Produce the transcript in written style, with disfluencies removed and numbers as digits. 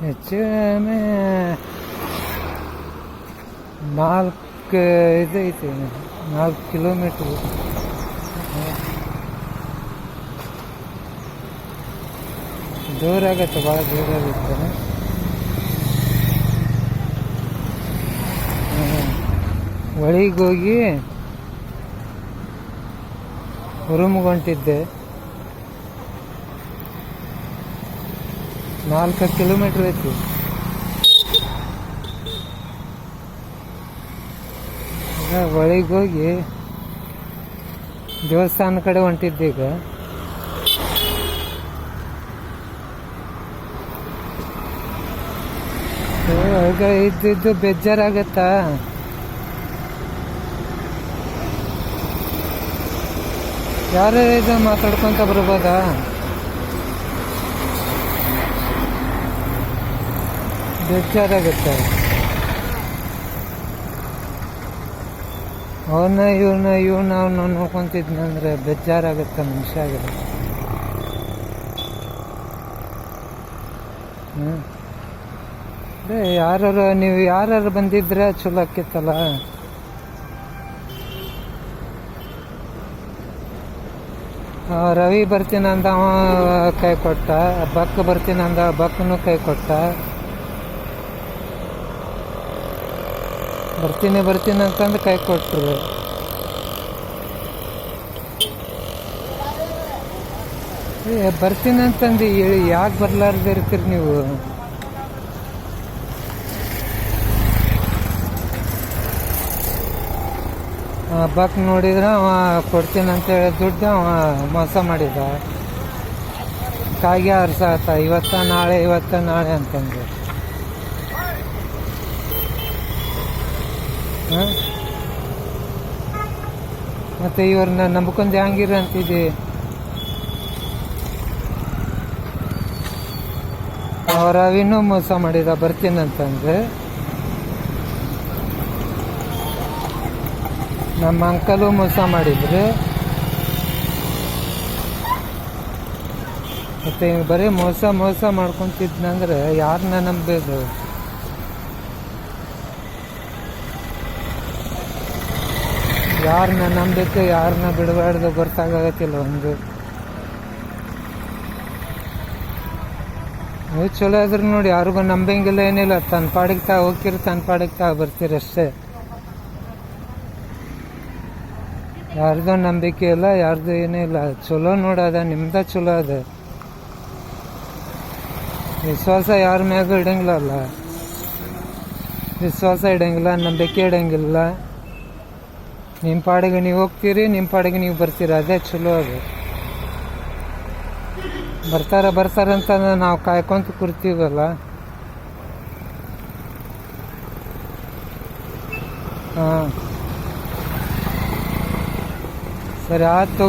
ಹೆಚ್ಚು ಕಮ್ಮಿ 4 ಇದೈತಿ, 4 ಕಿಲೋಮೀಟ್ರು. ದೂರ ಆಗತ್ತೆ, ಭಾಳ ದೂರ ಆಗುತ್ತೆ. ಹೊಳಿಗೆ ಹೋಗಿ ರೂಮ್ಗೆ ಹೊಂಟಿದ್ದೆ. 4 ಕಿಲೋಮೀಟ್ರ್ ಐತಿ. ಹೊಳಿಗೆ ಹೋಗಿ ದೇವಸ್ಥಾನ ಕಡೆ ಹೊಂಟಿದ್ದೆ. ಈಗ ಇದ್ದಿದ್ದು ಬೇಜಾರಾಗತ್ತಾ? ಯಾರು ಇದು ಮಾತಾಡ್ಕೊಂತ ಬರ್ಬೋದಾ? ಬೇಜಾರಾಗತ್ತೆ. ಅವನ್ನ ಇವನ್ನ ನೋಡ್ಕೊಂತಿದ್ನಂದ್ರೆ ಬೇಜಾರಾಗತ್ತೆ ಮನುಷ್ಯಾಗ. ನೀವು ಯಾರು ಬಂದಿದ್ರೆ ಚಲೋ ಆಕಿತ್ತಲ್ಲ. ರವಿ ಬರ್ತೀನಂದ, ಅವ ಕೈ ಕೊಟ್ಟ. ಬಕ್ಕ ಬರ್ತೀನಂದ, ಬಕ್ಕನು ಕೈ ಕೊಟ್ಟ. ಬರ್ತೀನಿ ಅಂತಂದು ಕೈ ಕೊಟ್ರು. ಬರ್ತೀನಿ ಅಂತಂದು ಹೇಳಿ ಯಾಕೆ ಬರ್ಲಾರ್ದು ಇರ್ತೀರಿ ನೀವು? ಬಕ್ ನೋಡಿದ್ರೆ ಅವ ಕೊಡ್ತೀನಿ ಅಂತೇಳಿ ದುಡ್ಡು ಅವ ಮೋಸ ಮಾಡಿದ. ಕಾಗೆ ಹರ್ಸಾತ, ಇವತ್ತ ನಾಳೆ ಅಂತಂದು. ಮತ್ತೆ ಇವ್ರನ್ನ ನಂಬ್ಕೊಂಡು ಹ್ಯಾಂಗಿರ ಅಂತಿದ್ದಿ? ಅವ್ರ ಅವಿನೂ ಮೋಸ ಮಾಡಿದ ಬರ್ತೀನಂತಂದ್ರೆ. ನಮ್ಮ ಅಂಕಲು ಮೋಸ ಮಾಡಿದ್ರು. ಮತ್ತೆ ಬರೀ ಮೋಸ ಮಾಡ್ಕೊಂತಿದ್ನಂದ್ರೆ ಯಾರನ್ನ ನಂಬೋದು? ಯಾರನ್ನ ನಂಬಬೇಕು, ಯಾರನ್ನ ಬಿಡಬಾರ್ದು ಗೊತ್ತಾಗತ್ತಿಲ್ಲ. ಒಂದು ನೀವು ಚಲೋ ಇದ್ರು ನೋಡಿ, ಯಾರಿಗೂ ನಂಬಂಗಿಲ್ಲ, ಏನಿಲ್ಲ. ತನ್ನ ಪಾಡಿಗೆ ತಾ ಹೋಗ್ತಿರಿ, ತನ್ನ ಪಾಡಿಗೆ ತಾ ಬರ್ತೀರಿ ಅಷ್ಟೇ. ಯಾರ್ದು ನಂಬಿಕೆ ಇಲ್ಲ, ಯಾರ್ದು ಏನೂ ಇಲ್ಲ. ಚಲೋ ನೋಡದ, ನಿಮ್ದ ಚಲೋ ಅದ. ವಿಶ್ವಾಸ ಯಾರ ಮ್ಯಾಗ ಇಡಂಗಿಲ್ಲ. ವಿಶ್ವಾಸ ಇಡಂಗಿಲ್ಲ, ನಂಬಿಕೆ ಇಡಂಗಿಲ್ಲ. ನಿಮ್ಮ ಪಾಡಿಗೆ ನೀವು ಹೋಗ್ತೀರಿ, ನಿಮ್ಮ ಪಾಡಿಗೆ ನೀವು ಬರ್ತೀರಿ, ಅದೇ ಚಲೋ ಅದು. ಬರ್ತಾರಂತ ನಾವು ಕಾಯ್ಕೊಂತ ಕೂರ್ತೀವಲ್ಲ. ಹಾಂ, ಸರಿ ಆಯ್ತು.